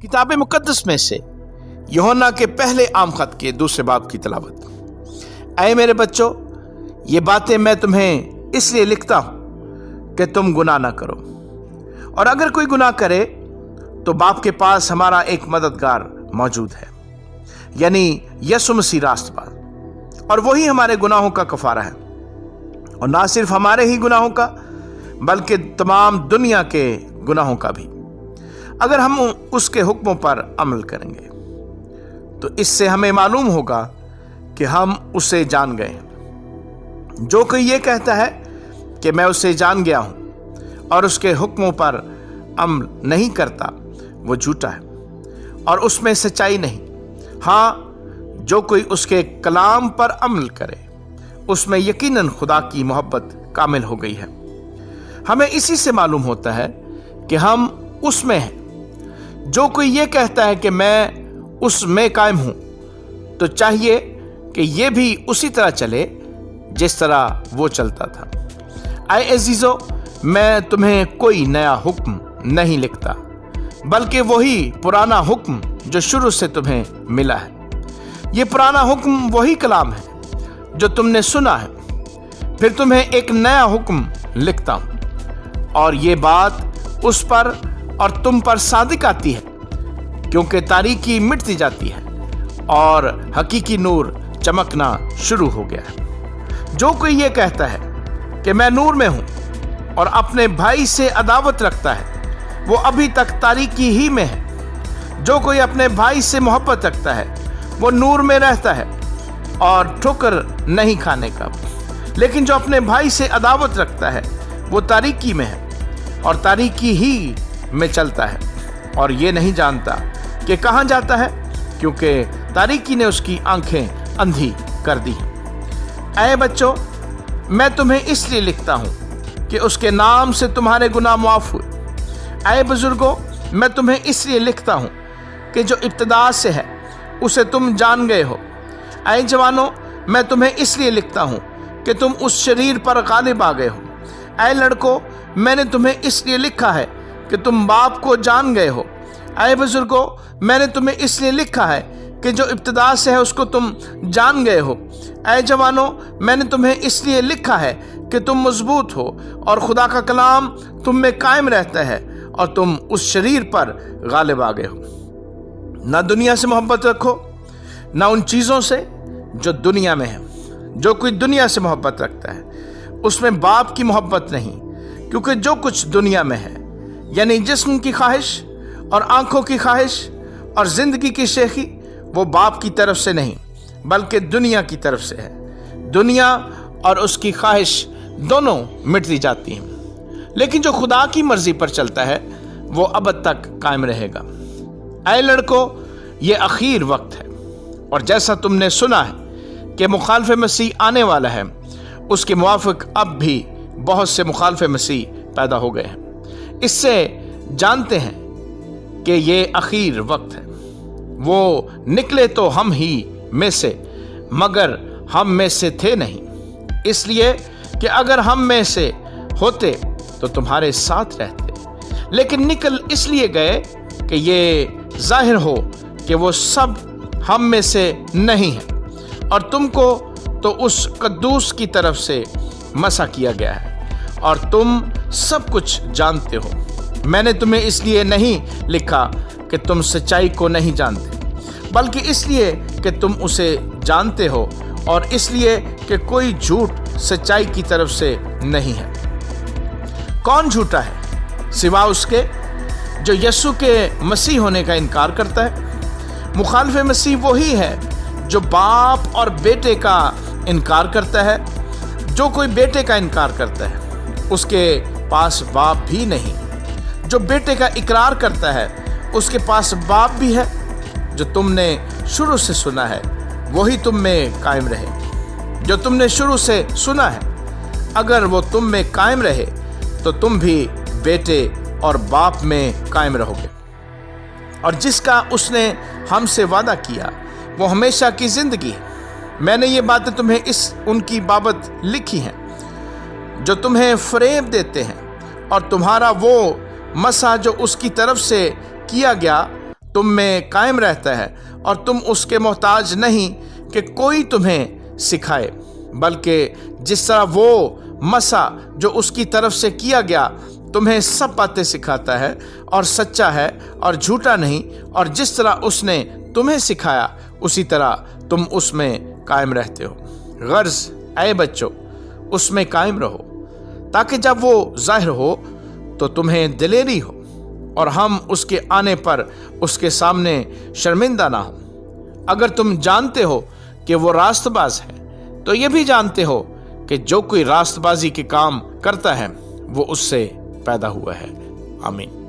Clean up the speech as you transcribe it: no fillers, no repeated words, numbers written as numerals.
کتاب مقدس میں سے یوحنا کے پہلے عام خط کے دوسرے باب کی تلاوت۔ اے میرے بچوں، یہ باتیں میں تمہیں اس لیے لکھتا ہوں کہ تم گناہ نہ کرو، اور اگر کوئی گناہ کرے تو باپ کے پاس ہمارا ایک مددگار موجود ہے، یعنی یسوع مسیح راست باز، اور وہی ہمارے گناہوں کا کفارہ ہے، اور نہ صرف ہمارے ہی گناہوں کا بلکہ تمام دنیا کے گناہوں کا بھی، اگر ہم اس کے حکموں پر عمل کریں گے۔ تو اس سے ہمیں معلوم ہوگا کہ ہم اسے جان گئے ہیں۔ جو کوئی یہ کہتا ہے کہ میں اسے جان گیا ہوں اور اس کے حکموں پر عمل نہیں کرتا، وہ جھوٹا ہے اور اس میں سچائی نہیں۔ ہاں، جو کوئی اس کے کلام پر عمل کرے، اس میں یقیناً خدا کی محبت کامل ہو گئی ہے۔ ہمیں اسی سے معلوم ہوتا ہے کہ ہم اس میں ہیں۔ جو کوئی یہ کہتا ہے کہ میں اس میں قائم ہوں، تو چاہیے کہ یہ بھی اسی طرح چلے جس طرح وہ چلتا تھا۔ اے عزیزو، میں تمہیں کوئی نیا حکم نہیں لکھتا، بلکہ وہی پرانا حکم جو شروع سے تمہیں ملا ہے۔ یہ پرانا حکم وہی کلام ہے جو تم نے سنا ہے۔ پھر تمہیں ایک نیا حکم لکھتا ہوں، اور یہ بات اس پر اور تم پر صادق آتی ہے، کیونکہ تاریکی مٹتی جاتی ہے اور حقیقی نور چمکنا شروع ہو گیا ہے۔ جو کوئی یہ کہتا ہے کہ میں نور میں ہوں اور اپنے بھائی سے عداوت رکھتا ہے، وہ ابھی تک تاریکی ہی میں ہے۔ جو کوئی اپنے بھائی سے محبت رکھتا ہے، وہ نور میں رہتا ہے اور ٹھوکر نہیں کھانے کا۔ لیکن جو اپنے بھائی سے عداوت رکھتا ہے، وہ تاریکی میں ہے اور تاریکی ہی میں چلتا ہے، اور یہ نہیں جانتا کہ کہاں جاتا ہے، کیونکہ تاریکی نے اس کی آنکھیں اندھی کر دی ہیں۔ اے بچوں، میں تمہیں اس لیے لکھتا ہوں کہ اس کے نام سے تمہارے گناہ معاف ہوئے۔ اے بزرگوں، میں تمہیں اس لیے لکھتا ہوں کہ جو ابتدا سے ہے اسے تم جان گئے ہو۔ اے جوانوں، میں تمہیں اس لیے لکھتا ہوں کہ تم اس شریر پر غالب آ گئے ہو۔ اے لڑکوں، میں نے تمہیں اس لیے لکھا ہے کہ تم باپ کو جان گئے ہو۔ اے بزرگوں، میں نے تمہیں اس لیے لکھا ہے کہ جو ابتدا سے ہے اس کو تم جان گئے ہو۔ اے جوانوں، میں نے تمہیں اس لیے لکھا ہے کہ تم مضبوط ہو اور خدا کا کلام تم میں قائم رہتا ہے، اور تم اس شریر پر غالب آ گئے ہو۔ نہ دنیا سے محبت رکھو، نہ ان چیزوں سے جو دنیا میں ہیں۔ جو کوئی دنیا سے محبت رکھتا ہے، اس میں باپ کی محبت نہیں، کیونکہ جو کچھ دنیا میں ہے، یعنی جسم کی خواہش اور آنکھوں کی خواہش اور زندگی کی شیخی، وہ باپ کی طرف سے نہیں بلکہ دنیا کی طرف سے ہے۔ دنیا اور اس کی خواہش دونوں مٹتی جاتی ہیں، لیکن جو خدا کی مرضی پر چلتا ہے وہ ابد تک قائم رہے گا۔ اے لڑکو، یہ اخیر وقت ہے، اور جیسا تم نے سنا ہے کہ مخالف مسیح آنے والا ہے، اس کے موافق اب بھی بہت سے مخالف مسیح پیدا ہو گئے ہیں۔ اس سے جانتے ہیں کہ یہ اخیر وقت ہے۔ وہ نکلے تو ہم ہی میں سے، مگر ہم میں سے تھے نہیں، اس لیے کہ اگر ہم میں سے ہوتے تو تمہارے ساتھ رہتے، لیکن نکل اس لیے گئے کہ یہ ظاہر ہو کہ وہ سب ہم میں سے نہیں ہیں، اور تم کو تو اس قدوس کی طرف سے مسح کیا گیا ہے، اور تم سب کچھ جانتے ہو۔ میں نے تمہیں اس لیے نہیں لکھا کہ تم سچائی کو نہیں جانتے، بلکہ اس لیے کہ تم اسے جانتے ہو، اور اس لیے کہ کوئی جھوٹ سچائی کی طرف سے نہیں ہے۔ کون جھوٹا ہے سوا اس کے جو یسوع کے مسیح ہونے کا انکار کرتا ہے؟ مخالف مسیح وہی ہے جو باپ اور بیٹے کا انکار کرتا ہے۔ جو کوئی بیٹے کا انکار کرتا ہے، اس کے پاس باپ بھی نہیں۔ جو بیٹے کا اقرار کرتا ہے، اس کے پاس باپ بھی ہے۔ جو تم نے شروع سے سنا ہے وہی تم میں قائم رہے۔ جو تم نے شروع سے سنا ہے، اگر وہ تم میں قائم رہے تو تم بھی بیٹے اور باپ میں قائم رہو گے۔ اور جس کا اس نے ہم سے وعدہ کیا وہ ہمیشہ کی زندگی ہے۔ میں نے یہ باتیں تمہیں ان کی بابت لکھی ہیں جو تمہیں فریب دیتے ہیں، اور تمہارا وہ مسح جو اس کی طرف سے کیا گیا تم میں قائم رہتا ہے اور تم اس کے محتاج نہیں کہ کوئی تمہیں سکھائے، بلکہ جس طرح وہ مسیح جو اس کی طرف سے کیا گیا تمہیں سب باتیں سکھاتا ہے اور سچا ہے اور جھوٹا نہیں، اور جس طرح اس نے تمہیں سکھایا اسی طرح تم اس میں قائم رہتے ہو۔ غرض اے بچوں اس میں قائم رہو، تاکہ جب وہ ظاہر ہو تو تمہیں دلیری ہو اور ہم اس کے آنے پر اس کے سامنے شرمندہ نہ ہوں۔ اگر تم جانتے ہو کہ وہ راست باز ہے تو یہ بھی جانتے ہو کہ جو کوئی راست بازی کے کام کرتا ہے وہ اس سے پیدا ہوا ہے۔ آمین۔